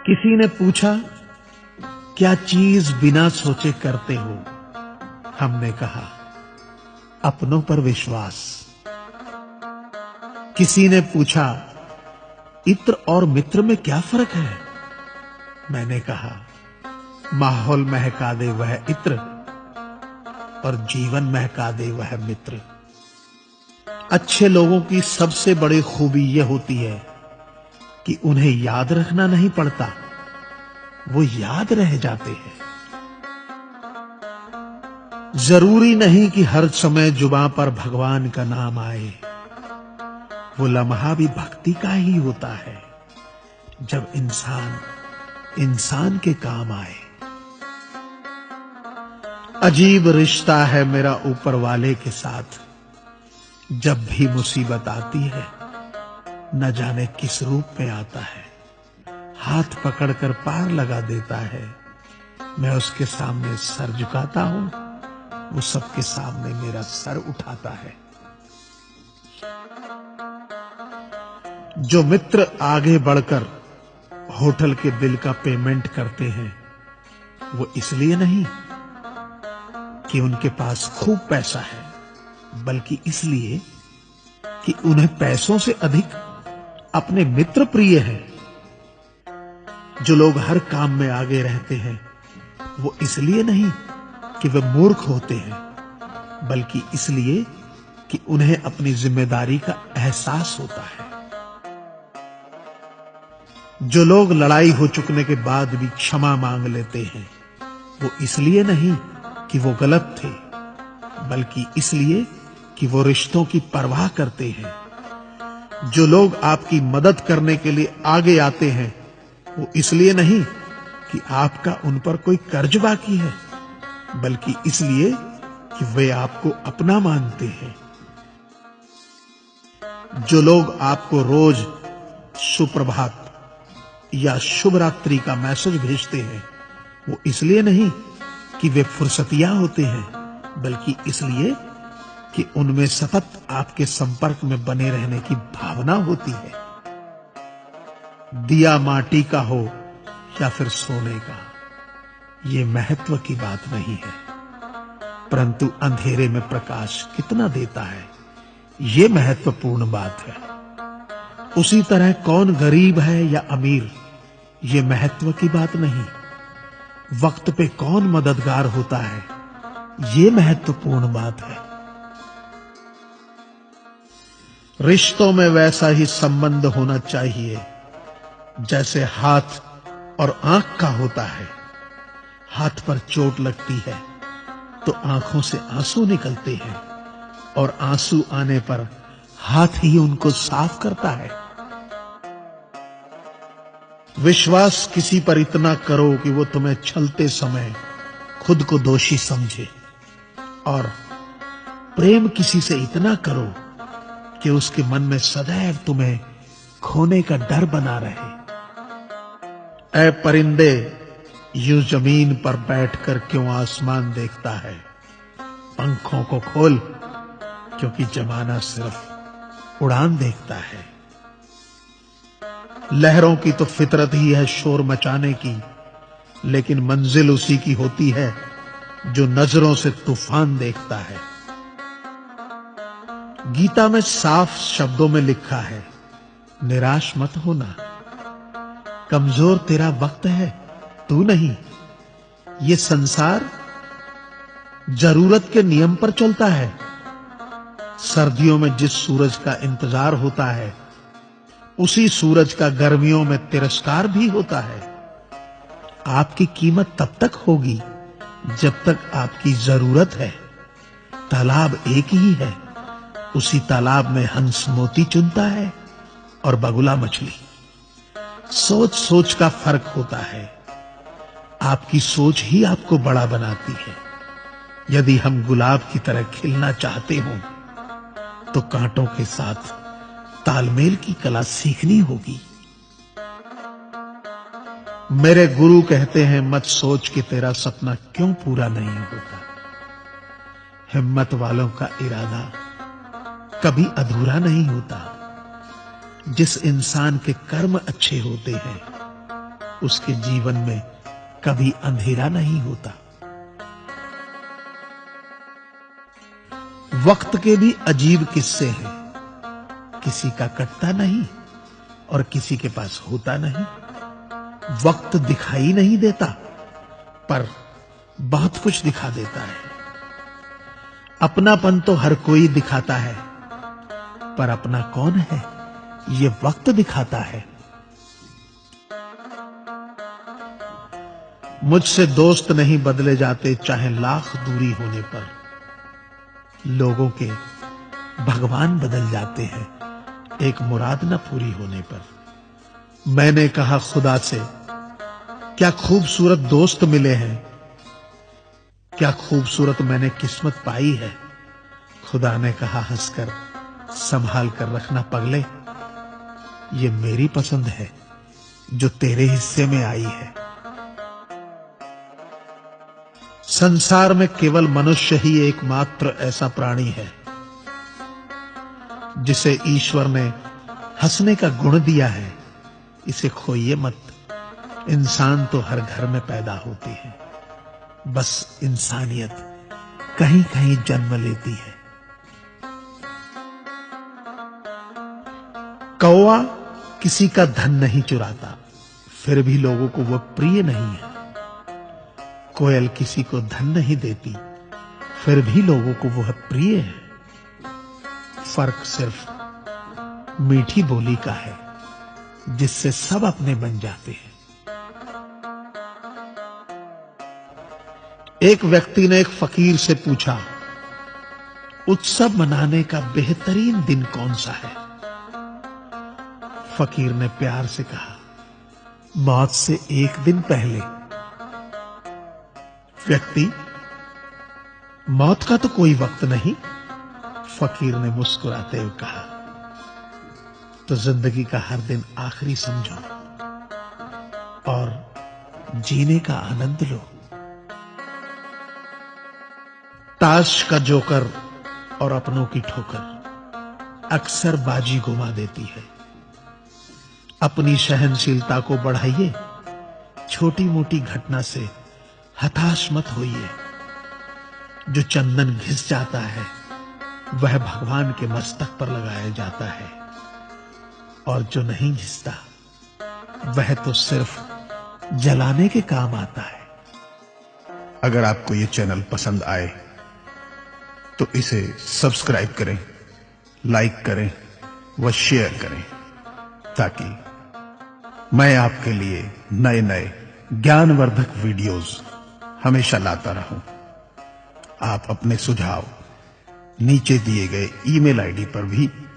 किसी ने पूछा, क्या चीज बिना सोचे करते हो? हमने कहा, अपनों पर विश्वास। किसी ने पूछा, इत्र और मित्र में क्या फर्क है? मैंने कहा, माहौल महका दे वह इत्र और जीवन महका दे वह मित्र। अच्छे लोगों की सबसे बड़ी खूबी यह होती है कि उन्हें याद रखना नहीं पड़ता, वो याद रह जाते हैं। जरूरी नहीं कि हर समय जुबां पर भगवान का नाम आए, वो लम्हा भी भक्ति का ही होता है जब इंसान इंसान के काम आए। अजीब रिश्ता है मेरा ऊपर वाले के साथ, जब भी मुसीबत आती है न जाने किस रूप में आता है, हाथ पकड़कर पार लगा देता है। मैं उसके सामने सर झुकाता हूं, वो सबके सामने मेरा सर उठाता है। जो मित्र आगे बढ़कर होटल के बिल का पेमेंट करते हैं, वो इसलिए नहीं कि उनके पास खूब पैसा है, बल्कि इसलिए कि उन्हें पैसों से अधिक अपने मित्र प्रिय हैं। जो लोग हर काम में आगे रहते हैं, वो इसलिए नहीं कि वे मूर्ख होते हैं, बल्कि इसलिए कि उन्हें अपनी जिम्मेदारी का एहसास होता है। जो लोग लड़ाई हो चुकने के बाद भी क्षमा मांग लेते हैं, वो इसलिए नहीं कि वो गलत थे, बल्कि इसलिए कि वो रिश्तों की परवाह करते हैं। जो लोग आपकी मदद करने के लिए आगे आते हैं, वो इसलिए नहीं कि आपका उन पर कोई कर्ज बाकी है, बल्कि इसलिए कि वे आपको अपना मानते हैं। जो लोग आपको रोज सुप्रभात या शुभ रात्रि का मैसेज भेजते हैं, वो इसलिए नहीं कि वे फुर्सतिया होते हैं, बल्कि इसलिए कि उनमें सतत आपके संपर्क में बने रहने की भावना होती है। दिया माटी का हो या फिर सोने का, ये महत्व की बात नहीं है, परंतु अंधेरे में प्रकाश कितना देता है, ये महत्वपूर्ण बात है। उसी तरह कौन गरीब है या अमीर, ये महत्व की बात नहीं। वक्त पे कौन मददगार होता है, ये महत्वपूर्ण बात है। रिश्तों में वैसा ही संबंध होना चाहिए जैसे हाथ और आंख का होता है। हाथ पर चोट लगती है तो आंखों से आंसू निकलते हैं, और आंसू आने पर हाथ ही उनको साफ करता है। विश्वास किसी पर इतना करो कि वो तुम्हें छलते समय खुद को दोषी समझे, और प्रेम किसी से इतना करो कि उसके मन में सदैव तुम्हें खोने का डर बना रहे। ऐ परिंदे, यूं जमीन पर बैठकर क्यों आसमान देखता है? पंखों को खोल, क्योंकि जमाना सिर्फ उड़ान देखता है। लहरों की तो फितरत ही है शोर मचाने की, लेकिन मंजिल उसी की होती है जो नजरों से तूफान देखता है। गीता में साफ शब्दों में लिखा है, निराश मत होना, कमजोर तेरा वक्त है, तू नहीं। ये संसार जरूरत के नियम पर चलता है। सर्दियों में जिस सूरज का इंतजार होता है, उसी सूरज का गर्मियों में तिरस्कार भी होता है। आपकी कीमत तब तक होगी जब तक आपकी जरूरत है। तालाब एक ही है, उसी तालाब में हंस मोती चुनता है और बगुला मछली। सोच सोच का फर्क होता है। आपकी सोच ही आपको बड़ा बनाती है। यदि हम गुलाब की तरह खिलना चाहते हो, तो कांटों के साथ तालमेल की कला सीखनी होगी। मेरे गुरु कहते हैं, मत सोच कि तेरा सपना क्यों पूरा नहीं होता। हिम्मत वालों का इरादा कभी अधूरा नहीं होता। जिस इंसान के कर्म अच्छे होते हैं, उसके जीवन में कभी अंधेरा नहीं होता। वक्त के भी अजीब किस्से हैं, किसी का कटता नहीं और किसी के पास होता नहीं। वक्त दिखाई नहीं देता पर बहुत कुछ दिखा देता है। अपनापन तो हर कोई दिखाता है, पर अपना कौन है ये वक्त दिखाता है। मुझसे दोस्त नहीं बदले जाते चाहे लाख दूरी होने पर, लोगों के भगवान बदल जाते हैं एक मुराद न पूरी होने पर। मैंने कहा खुदा से, क्या खूबसूरत दोस्त मिले हैं, क्या खूबसूरत मैंने किस्मत पाई है। खुदा ने कहा हंसकर, संभाल कर रखना पगले, ये मेरी पसंद है जो तेरे हिस्से में आई है। संसार में केवल मनुष्य ही एकमात्र ऐसा प्राणी है जिसे ईश्वर ने हंसने का गुण दिया है। इसे खोइए मत, इंसान तो हर घर में पैदा होती है, बस इंसानियत कहीं कहीं जन्म लेती है। कौवा किसी का धन नहीं चुराता, फिर भी लोगों को वह प्रिय नहीं है। कोयल किसी को धन नहीं देती, फिर भी लोगों को वह प्रिय है। फर्क सिर्फ मीठी बोली का है, जिससे सब अपने बन जाते हैं। एक व्यक्ति ने एक फकीर से पूछा, उत्सव मनाने का बेहतरीन दिन कौन सा है। फकीर ने प्यार से कहा, मौत से एक दिन पहले। व्यक्ति, मौत का तो कोई वक्त नहीं। फकीर ने मुस्कुराते हुए कहा, तो जिंदगी का हर दिन आखिरी समझो और जीने का आनंद लो। ताश का जोकर और अपनों की ठोकर अक्सर बाजी घुमा देती है। अपनी सहनशीलता को बढ़ाइए, छोटी मोटी घटना से हताश मत होइए। जो चंदन घिस जाता है वह भगवान के मस्तक पर लगाया जाता है, और जो नहीं घिसता वह तो सिर्फ जलाने के काम आता है। अगर आपको ये चैनल पसंद आए तो इसे सब्सक्राइब करें, लाइक करें व शेयर करें, ताकि मैं आपके लिए नए नए ज्ञानवर्धक वीडियोस हमेशा लाता रहूं। आप अपने सुझाव नीचे दिए गए ईमेल आईडी पर भी